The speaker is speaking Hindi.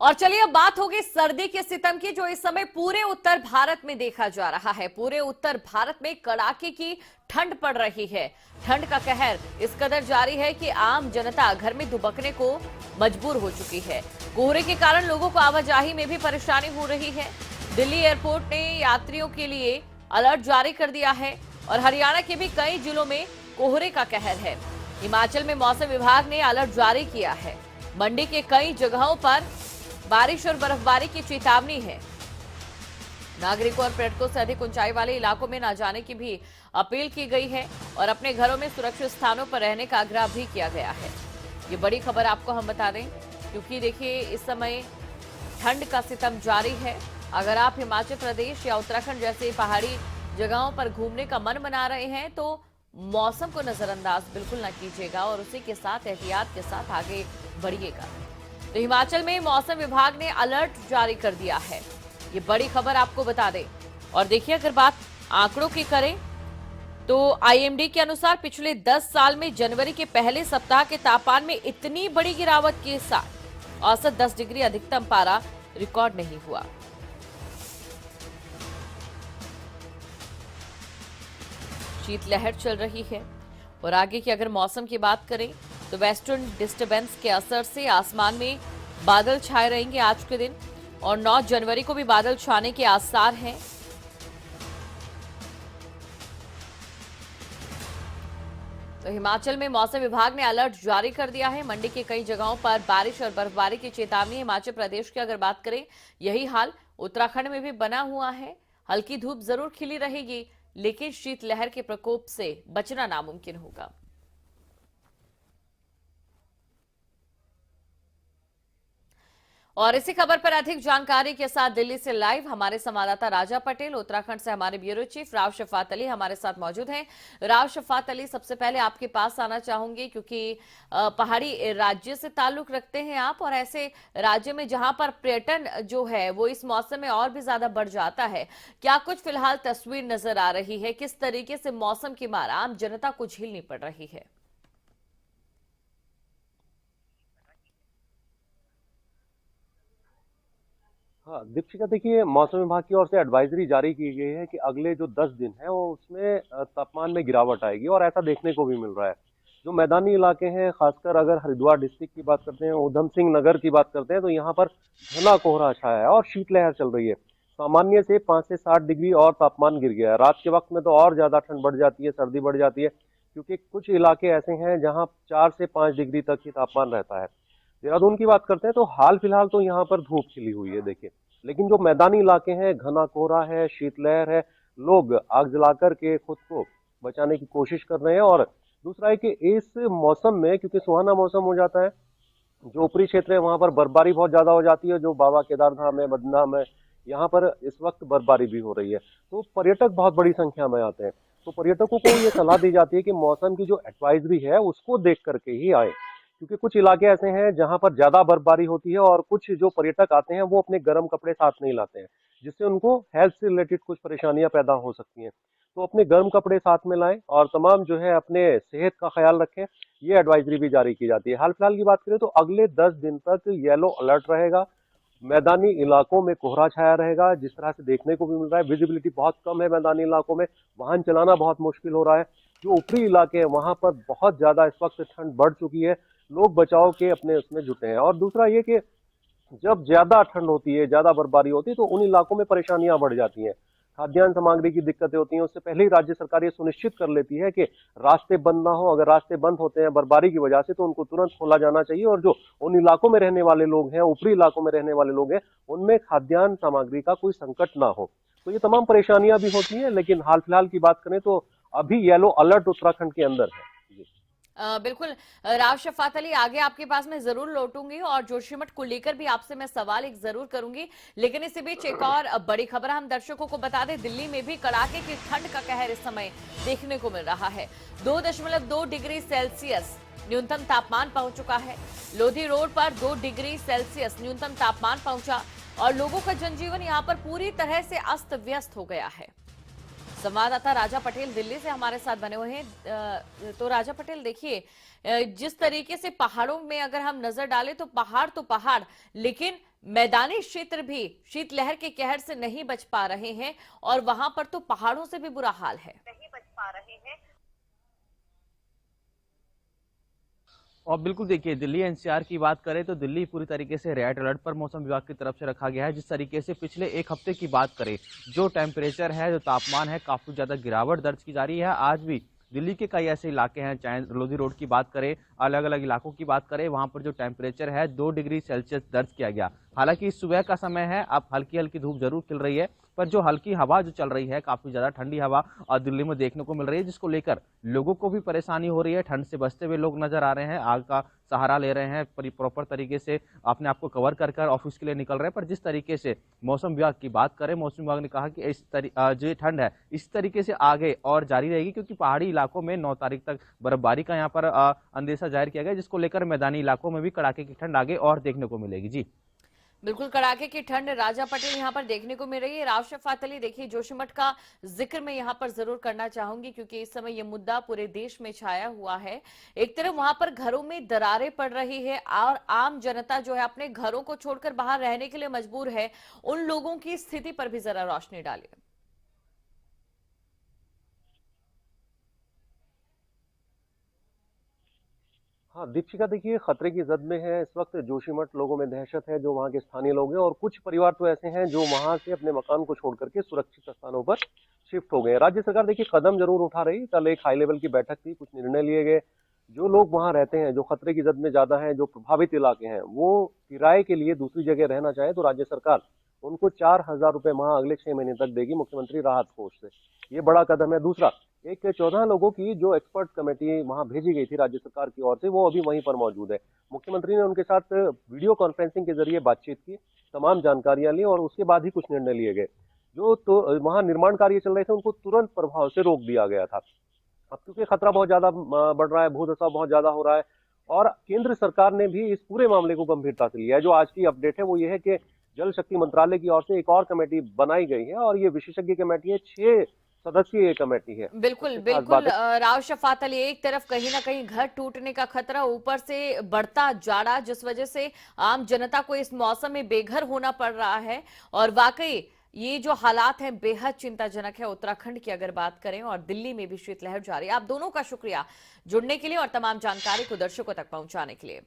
और चलिए अब बात होगी सर्दी के सितम की, जो इस समय पूरे उत्तर भारत में देखा जा रहा है। पूरे उत्तर भारत में कड़ाके की ठंड पड़ रही है। ठंड का कहर इस कदर जारी है कि आम जनता घर में दुबकने को मजबूर हो चुकी है। कोहरे के कारण लोगों को आवाजाही में भी परेशानी हो रही है। दिल्ली एयरपोर्ट ने यात्रियों के लिए अलर्ट जारी कर दिया है और हरियाणा के भी कई जिलों में कोहरे का कहर है। हिमाचल में मौसम विभाग ने अलर्ट जारी किया है। मंडी के कई जगहों पर बारिश और बर्फबारी की चेतावनी है। नागरिकों और पर्यटकों से अधिक ऊंचाई वाले इलाकों में न जाने की भी अपील की गई है और अपने घरों में सुरक्षित स्थानों पर रहने का आग्रह भी किया गया है। ये बड़ी खबर आपको हम बता दें, क्योंकि देखिए इस समय ठंड का सितम जारी है। अगर आप हिमाचल प्रदेश या उत्तराखंड जैसे पहाड़ी जगहों पर घूमने का मन बना रहे हैं तो मौसम को नजरअंदाज बिल्कुल न कीजिएगा और उसी के साथ एहतियात के साथ आगे बढ़िएगा। तो हिमाचल में मौसम विभाग ने अलर्ट जारी कर दिया है। ये बड़ी खबर आपको बता दें। और देखिए अगर बात आंकड़ों की करें तो आईएमडी के अनुसार पिछले 10 साल में जनवरी के पहले सप्ताह के तापमान में इतनी बड़ी गिरावट के साथ औसत 10 डिग्री अधिकतम पारा रिकॉर्ड नहीं हुआ। शीतलहर चल रही है। और आगे की अगर मौसम की बात करें तो वेस्टर्न डिस्टर्बेंस के असर से आसमान में बादल छाए रहेंगे आज के दिन और 9 जनवरी को भी बादल छाने के आसार हैं। तो हिमाचल में मौसम विभाग ने अलर्ट जारी कर दिया है। मंडी के कई जगहों पर बारिश और बर्फबारी की चेतावनी। हिमाचल प्रदेश की अगर बात करें यही हाल उत्तराखंड में भी बना हुआ है। हल्की धूप जरूर खिली रहेगी, लेकिन शीतलहर के प्रकोप से बचना नामुमकिन होगा। और इसी खबर पर अधिक जानकारी के साथ दिल्ली से लाइव हमारे संवाददाता राजा पटेल, उत्तराखंड से हमारे ब्यूरो चीफ राव शफात अली हमारे साथ मौजूद हैं। राव शफात अली, सबसे पहले आपके पास आना चाहूंगी क्योंकि पहाड़ी राज्य से ताल्लुक रखते हैं आप और ऐसे राज्य में जहां पर पर्यटन जो है वो इस मौसम में और भी ज्यादा बढ़ जाता है। क्या कुछ फिलहाल तस्वीर नजर आ रही है? किस तरीके से मौसम की मार आम जनता को झेलनी पड़ रही है? हाँ, दीक्षिका, देखिए मौसम विभाग की ओर से एडवाइजरी जारी की गई है कि अगले जो 10 दिन है वो उसमें तापमान में गिरावट आएगी और ऐसा देखने को भी मिल रहा है। जो मैदानी इलाके हैं, खासकर अगर हरिद्वार डिस्ट्रिक्ट की बात करते हैं, ऊधम सिंह नगर की बात करते हैं, तो यहाँ पर घना कोहरा छाया है और शीतलहर चल रही है। सामान्य से 5 से 7 डिग्री और तापमान गिर गया है। रात के वक्त में तो और ज्यादा ठंड बढ़ जाती है, सर्दी बढ़ जाती है, क्योंकि कुछ इलाके ऐसे हैं जहाँ 4 से 5 डिग्री तक ही तापमान रहता है। देहरादून की बात करते हैं तो हाल फिलहाल तो यहाँ पर धूप खिली हुई है, देखिए। लेकिन जो मैदानी इलाके हैं, घना कोहरा है, शीतलहर है, लोग आग जलाकर के खुद को बचाने की कोशिश कर रहे हैं। और दूसरा है कि इस मौसम में, क्योंकि सुहाना मौसम हो जाता है, जो ऊपरी क्षेत्र है वहां पर बर्फबारी बहुत ज्यादा हो जाती है। जो बाबा केदारधाम है, बद्रीनाथ है, यहाँ पर इस वक्त बर्फबारी भी हो रही है, तो पर्यटक बहुत बड़ी संख्या में आते हैं। तो पर्यटकों को ये सलाह दी जाती है कि मौसम की जो एडवाइजरी है उसको देख करके ही आए, क्योंकि कुछ इलाके ऐसे हैं जहां पर ज्यादा बर्फबारी होती है और कुछ जो पर्यटक आते हैं वो अपने गर्म कपड़े साथ नहीं लाते हैं, जिससे उनको हेल्थ से रिलेटेड कुछ परेशानियां पैदा हो सकती हैं। तो अपने गर्म कपड़े साथ में लाएं और तमाम जो है अपने सेहत का ख्याल रखें, ये एडवाइजरी भी जारी की जाती है। हाल फिलहाल की बात करें तो अगले 10 दिन तक येलो अलर्ट रहेगा। मैदानी इलाकों में कोहरा छाया रहेगा, जिस तरह से देखने को भी मिल रहा है। विजिबिलिटी बहुत कम है मैदानी इलाकों में, वाहन चलाना बहुत मुश्किल हो रहा है। जो ऊपरी इलाके हैं वहां पर बहुत ज्यादा इस वक्त ठंड बढ़ चुकी है, लोग बचाव के अपने उसमें जुटे हैं। और दूसरा ये कि जब ज्यादा ठंड होती है, ज्यादा बर्फबारी होती है, तो उन इलाकों में परेशानियां बढ़ जाती हैं। खाद्यान्न सामग्री की दिक्कतें होती हैं। उससे पहले ही राज्य सरकार ये सुनिश्चित कर लेती है कि रास्ते बंद ना हो। अगर रास्ते बंद होते हैं बर्फबारी की वजह से तो उनको तुरंत खोला जाना चाहिए और जो उन इलाकों में रहने वाले लोग हैं, ऊपरी इलाकों में रहने वाले लोग हैं, उनमें खाद्यान्न सामग्री का कोई संकट ना हो। तो ये तमाम परेशानियां भी होती हैं। लेकिन हाल फिलहाल की बात करें तो अभी येलो अलर्ट उत्तराखंड के अंदर है। बिल्कुल। राव शफात अली, आगे आपके पास मैं जरूर लौटूंगी और जोशीमठ को लेकर भी आपसे मैं सवाल एक जरूर करूंगी, लेकिन इसी बीच एक और बड़ी खबर हम दर्शकों को बता दें। दिल्ली में भी कड़ाके की ठंड का कहर इस समय देखने को मिल रहा है। 2.2 डिग्री सेल्सियस न्यूनतम तापमान पहुंच चुका है। लोधी रोड पर 2 डिग्री सेल्सियस न्यूनतम तापमान पहुंचा और लोगों का जनजीवन यहां पर पूरी तरह से अस्त व्यस्त हो गया है। संवाददाता राजा पटेल दिल्ली से हमारे साथ बने हुए हैं। तो राजा पटेल, देखिए जिस तरीके से पहाड़ों में अगर हम नजर डालें तो पहाड़, लेकिन मैदानी क्षेत्र भी शीतलहर के कहर से नहीं बच पा रहे हैं और वहां पर तो पहाड़ों से भी बुरा हाल है। और बिल्कुल देखिए, दिल्ली एनसीआर की बात करें तो दिल्ली पूरी तरीके से रेड अलर्ट पर मौसम विभाग की तरफ से रखा गया है। जिस तरीके से पिछले एक हफ्ते की बात करें, जो टेम्परेचर है, जो तापमान है, काफ़ी ज़्यादा गिरावट दर्ज की जा रही है। आज भी दिल्ली के कई ऐसे इलाके हैं, चाहे लोधी रोड की बात करें, अलग अलग इलाकों की बात करें, वहाँ पर जो टेम्परेचर है 2 डिग्री सेल्सियस दर्ज किया गया। हालांकि सुबह का समय है, अब हल्की हल्की धूप जरूर खिल रही है, पर जो हल्की हवा जो चल रही है, काफ़ी ज़्यादा ठंडी हवा और दिल्ली में देखने को मिल रही है, जिसको लेकर लोगों को भी परेशानी हो रही है। ठंड से बचते हुए लोग नजर आ रहे हैं, आग का सहारा ले रहे हैं, प्रॉपर तरीके से अपने आप को कवर कर कर ऑफिस के लिए निकल रहे हैं। पर जिस तरीके से मौसम विभाग की बात करें, मौसम विभाग ने कहा कि जो ठंड है इस तरीके से आगे और जारी रहेगी, क्योंकि पहाड़ी इलाकों में 9 तारीख तक बर्फबारी का यहाँ पर अंदेशा जाहिर किया गया, जिसको लेकर मैदानी इलाकों में भी कड़ाके की ठंड आगे और देखने को मिलेगी। जी बिल्कुल, कड़ाके की ठंड राजा पटेल यहाँ पर देखने को मिल रही है। राशिद अली, देखिए जोशीमठ का जिक्र मैं यहाँ पर जरूर करना चाहूंगी, क्योंकि इस समय ये मुद्दा पूरे देश में छाया हुआ है। एक तरफ वहां पर घरों में दरारें पड़ रही है और आम जनता जो है अपने घरों को छोड़कर बाहर रहने के लिए मजबूर है। उन लोगों की स्थिति पर भी जरा रोशनी डालिए। हाँ, दीपिका देखिए खतरे की जद में है इस वक्त जोशीमठ। लोगों में दहशत है, जो वहाँ के स्थानीय लोग हैं, और कुछ परिवार तो ऐसे हैं जो वहाँ से अपने मकान को छोड़ करके सुरक्षित स्थानों पर शिफ्ट हो गए हैं। राज्य सरकार देखिए कदम जरूर उठा रही। कल एक हाई लेवल की बैठक थी, कुछ निर्णय लिए गए। जो लोग वहाँ रहते हैं, जो खतरे की जद में ज्यादा हैं, जो प्रभावित इलाके हैं, वो किराए के लिए दूसरी जगह रहना चाहे तो राज्य सरकार उनको 4,000 रुपए माह अगले 6 महीने तक देगी मुख्यमंत्री राहत कोष से। ये बड़ा कदम है। दूसरा, एक 14 लोगों की जो एक्सपर्ट कमेटी वहां भेजी गई थी राज्य सरकार की ओर से, वो अभी वहीं पर मौजूद है। मुख्यमंत्री ने उनके साथ वीडियो कॉन्फ्रेंसिंग के जरिए बातचीत की, तमाम जानकारियां ली और उसके बाद ही कुछ निर्णय लिए गए। जो तो वहां निर्माण कार्य चल रहे थे उनको तुरंत प्रभाव से रोक दिया गया था। अब क्योंकि खतरा बहुत ज्यादा बढ़ रहा है, भूधसाव बहुत ज्यादा हो रहा है, और केंद्र सरकार ने भी इस पूरे मामले को गंभीरता से लिया है। जो आज की अपडेट है वो ये है कि जल शक्ति मंत्रालय की ओर से एक और कमेटी बनाई गई है, और ये विशेषज्ञ कमेटी है, 6 सदस्यीय कमेटी है। बिल्कुल सबसे खास बात बिल्कुल, है, राव शफात अली, एक तरफ कहीं ना कहीं घर टूटने का खतरा, ऊपर से बढ़ता जाड़ा, जिस वजह से आम जनता को इस मौसम में बेघर होना पड़ रहा है। और वाकई ये जो हालात हैं बेहद चिंताजनक है। उत्तराखंड की अगर बात करें और दिल्ली में भी शीतलहर जारी है। आप दोनों का शुक्रिया जुड़ने के लिए और तमाम जानकारी को दर्शकों तक पहुंचाने के लिए।